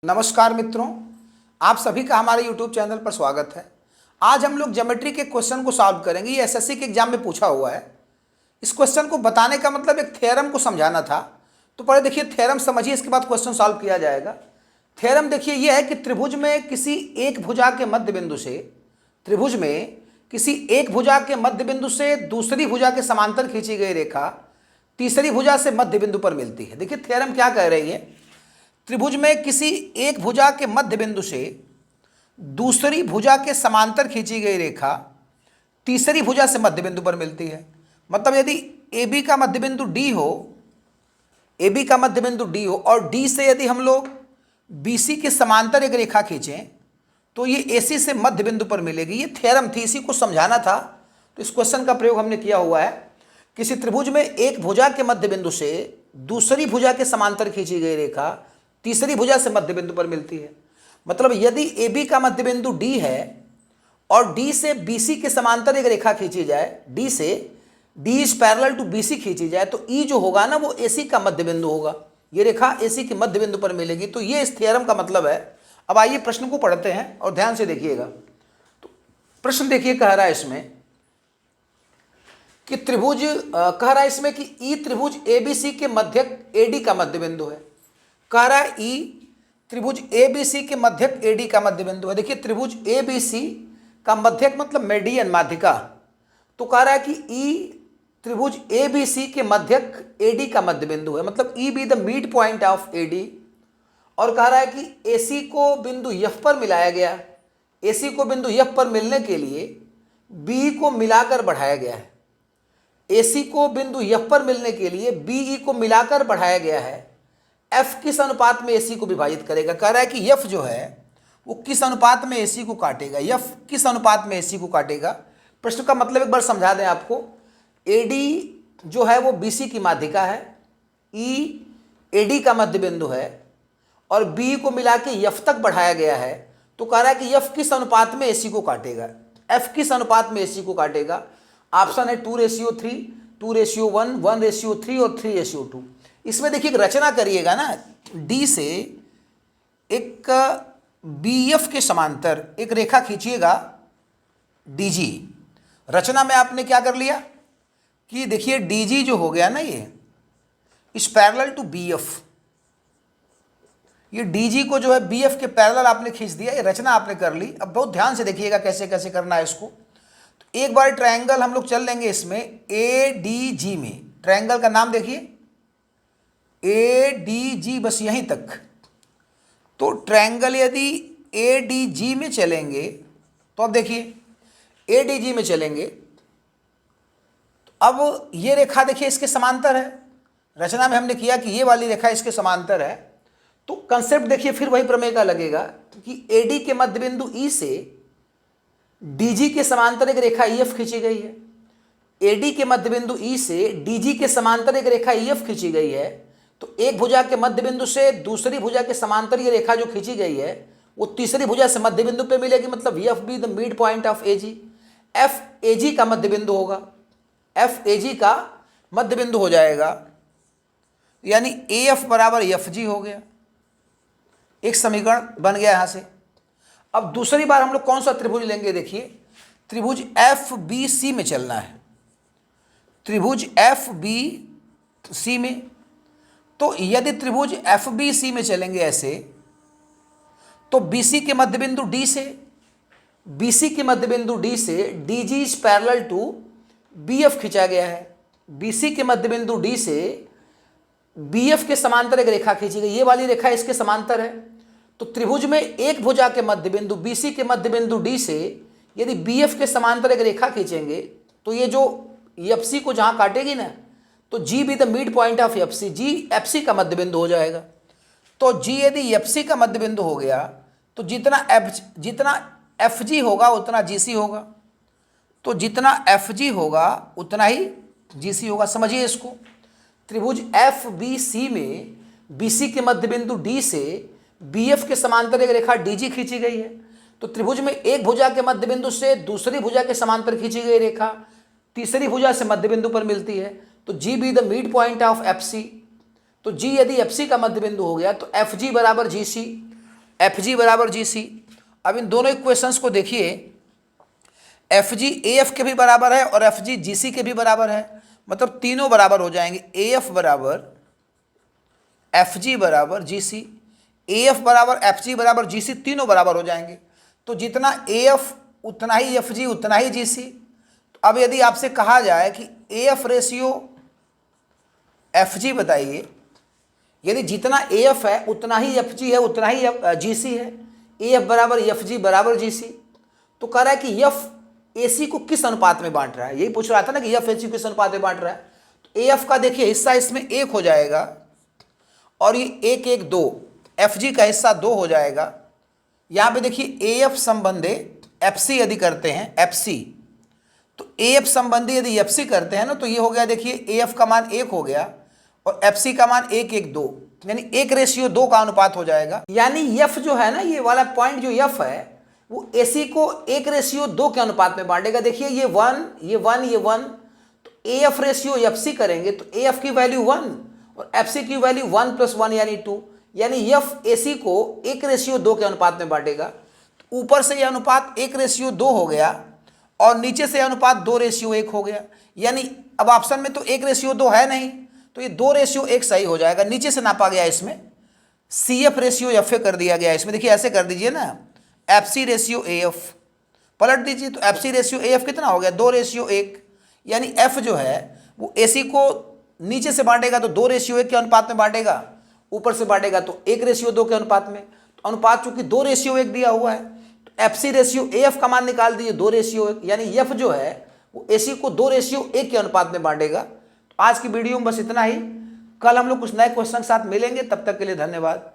नमस्कार मित्रों, आप सभी का हमारे YouTube चैनल पर स्वागत है। आज हम लोग ज्योमेट्री के क्वेश्चन को सॉल्व करेंगे। ये एसएससी के एग्जाम में पूछा हुआ है। इस क्वेश्चन को बताने का मतलब एक थ्योरम को समझाना था। तो पहले देखिए थ्योरम समझिए, इसके बाद क्वेश्चन सॉल्व किया जाएगा। थ्योरम देखिए ये है कि त्रिभुज में किसी एक भुजा के मध्य बिंदु से दूसरी भुजा के समांतर खींची गई रेखा तीसरी भुजा से मध्य बिंदु पर मिलती है। देखिए थ्योरम क्या कह रही है, त्रिभुज में किसी एक भुजा के मध्य बिंदु से दूसरी भुजा के समांतर खींची गई रेखा तीसरी भुजा से मध्य बिंदु पर मिलती है। मतलब यदि AB का मध्य बिंदु D हो और D से यदि हम लोग BC के समांतर एक रेखा खींचें तो ये AC से मध्य बिंदु पर मिलेगी। ये थ्योरम थी, इसी को समझाना था। तो इस क्वेश्चन का प्रयोग हमने किया हुआ है। किसी त्रिभुज में एक भुजा के मध्य बिंदु से दूसरी भुजा के समांतर खींची गई रेखा तीसरी भुजा से मध्य बिंदु पर मिलती है। मतलब यदि AB का मध्य बिंदु D है और D से BC के समांतर एक रेखा खींची जाए, D से D is parallel to BC खींची जाए, तो E जो होगा ना वो AC का मध्य बिंदु होगा। ये रेखा AC के मध्य बिंदु पर मिलेगी। तो ये इस थ्योरम का मतलब है। अब आइए प्रश्न को पढ़ते हैं और ध्यान से देखिएगा। तो प्रश्न देखिए, कह रहा है इसमें कि त्रिभुज कह रहा है इसमें कि E त्रिभुज ABC के मध्यक AD का मध्य बिंदु है। कह रहा है E त्रिभुज ABC के मध्यक AD का मध्य बिंदु है। देखिए त्रिभुज ABC का मध्यक मतलब मेडियन, माध्यिका। तो कह रहा है कि E त्रिभुज ABC के मध्यक AD का मध्य बिंदु है। मतलब E be the mid point of AD। और कह रहा है कि AC को बिंदु F पर मिलाया गया। AC को बिंदु F पर मिलने के लिए B को मिलाकर बढ़ाया गया है। AC को बिंदु F पर मिलने के लिए BE को मिलाकर बढ़ाया गया है। F किस अनुपात में AC को विभाजित करेगा। कह रहा है कि F जो है वो किस अनुपात में AC को काटेगा। F किस अनुपात में AC को काटेगा। प्रश्न का मतलब एक बार समझा दें आपको। AD जो है वो BC की माध्यिका है, E AD का मध्य बिंदु है और B को मिला के F तक बढ़ाया गया है। तो कह रहा है कि F किस अनुपात में AC को काटेगा। F किस अनुपात में AC को काटेगा। ऑप्शन है 2:3, 2:1, 1:3 और 3:2। इसमें देखिए एक रचना करिएगा ना, D से एक BF के समांतर एक रेखा खींचिएगा DG। रचना में आपने क्या कर लिया कि देखिए DG जो हो गया ना, ये इस पैरेलल टू BF, ये DG को जो है BF के पैरेलल आपने खींच दिया। ये रचना आपने कर ली। अब बहुत ध्यान से देखिएगा कैसे कैसे करना है इसको। तो एक बार ट्रायंगल हम लोग चल लेंगे इसमें ADG में। ट्रायंगल का नाम देखिए ADG, बस यहीं तक। तो ट्रायंगल यदि ADG में चलेंगे तो अब देखिए ADG में चलेंगे तो अब ये रेखा देखिए इसके समांतर है। रचना में हमने किया कि ये वाली रेखा इसके समांतर है। तो कंसेप्ट देखिए फिर वही प्रमेय का लगेगा कि AD के मध्य बिंदु E से DG के समांतर एक रेखा EF खींची गई है। AD के मध्य बिंदु E से DG के समांतर एक रेखा EF खींची गई है। तो एक भुजा के मध्य बिंदु से दूसरी भुजा के समांतर ये रेखा जो खींची गई है वो तीसरी भुजा से मध्य बिंदु पे मिलेगी। मतलब F be the mid point of AG। F AG का मध्य बिंदु होगा, F AG का मध्य बिंदु हो जाएगा, यानी AF बराबर FG हो गया। एक समीकरण बन गया यहाँ से। अब दूसरी बार हम लोग कौन सा त्रिभुज लेंगे। देखिए त्रिभुज FBC में चलना है। त्रिभुज FBC में, तो यदि त्रिभुज FBC में चलेंगे ऐसे, तो BC के मध्य बिंदु D से DG is parallel to BF खींचा गया है। BC के मध्य बिंदु D से BF के समांतर एक रेखा खींची गई। ये वाली रेखा इसके समांतर है। तो त्रिभुज में एक भुजा के मध्य बिंदु BC के मध्य बिंदु D से यदि BF के समांतर एक रेखा खींचेंगे तो ये जो FC को जहां काटेगी ना, तो G be the mid point of FC, G FC का मध्य बिंदु हो जाएगा। तो G यदि FC का मध्य बिंदु हो गया तो जितना FG होगा उतना GC होगा। तो जितना FG होगा उतना ही GC होगा। समझिए इसको। त्रिभुज FBC में BC के मध्य बिंदु D से BF के समांतर एक रेखा DG खींची गई है। तो त्रिभुज में एक भुजा के मध्य बिंदु से दूसरी भुजा के समांतर खींची गई रेखा तीसरी भुजा से मध्य बिंदु पर मिलती है। तो G be the mid point of FC। तो G यदि FC का मध्य बिंदु हो गया तो FG बराबर GC। एफ जी बराबर जी सी। अब इन दोनों इक्वेशंस को देखिए, एफ जी ए एफ के भी बराबर है और एफ जी जी सी के भी बराबर है, मतलब तीनों बराबर हो जाएंगे। ए एफ बराबर एफ जी बराबर जी सी, ए एफ बराबर एफ जी बराबर जी सी, तीनों बराबर हो जाएंगे। तो जितना ए एफ उतना ही एफ जी उतना ही जी सी। तो अब यदि आपसे कहा जाए कि ए एफ रेशियो एफ जी बताइए, यदि जितना ए एफ है उतना ही एफ जी है उतना ही जी सी है, ए एफ बराबर एफ जी बराबर जी सी, तो कह रहा है कि एफ ए सी को किस अनुपात में बांट रहा है, यही पूछ रहा था ना कि एफ ए सी को किस अनुपात में बांट रहा है। तो ए एफ का देखिए हिस्सा इसमें 1 हो जाएगा और ये 1 1 2, एफ जी का हिस्सा 2 हो जाएगा। यहाँ पे देखिए ए एफ संबंधी एफ सी यदि करते हैं एफ सी, तो ए एफ संबंधी यदि एफ सी करते हैं ना, तो ये हो गया देखिए ए एफ का मान 1 हो गया और एफ सी का मान 1 1 2, यानी 1:2 का अनुपात हो जाएगा। यानी एफ जो है ना, ये वाला पॉइंट जो एफ है वो ए सी को 1:2 के अनुपात में बांटेगा। देखिए ये 1 ये 1 ये 1, तो A F ratio F C करेंगे तो ए एफ की वैल्यू 1 और एफ सी की वैल्यू 1 + 1 यानी 2, यानी एफ ए सी को 1:2 के अनुपात में बांटेगा। तो ऊपर से यह अनुपात 1:2 हो गया और नीचे से अनुपात 2:1 हो गया। यानी अब ऑप्शन में तो 1:2 है नहीं, तो ये 2:1 सही हो जाएगा। नीचे से नापा गया इसमें C F ratio F A कर दिया गया इसमें। देखिए ऐसे कर दीजिए ना, F C ratio A F पलट दीजिए, तो F C ratio A F कितना हो गया 2:1, यानी एफ जो है वो ए सी को नीचे से बांटेगा तो 2:1 के अनुपात में बांटेगा, ऊपर से बांटेगा तो 1:2 के अनुपात में। तो अनुपात चूंकि 2:1 दिया हुआ है, तो F C ratio A F का मान निकाल दीजिए 2:1, यानी एफ जो है वो ए सी को 2:1 के अनुपात में बांटेगा। तो आज की वीडियो में बस इतना ही। कल हम लोग कुछ नए क्वेश्चन के साथ मिलेंगे, तब तक के लिए धन्यवाद।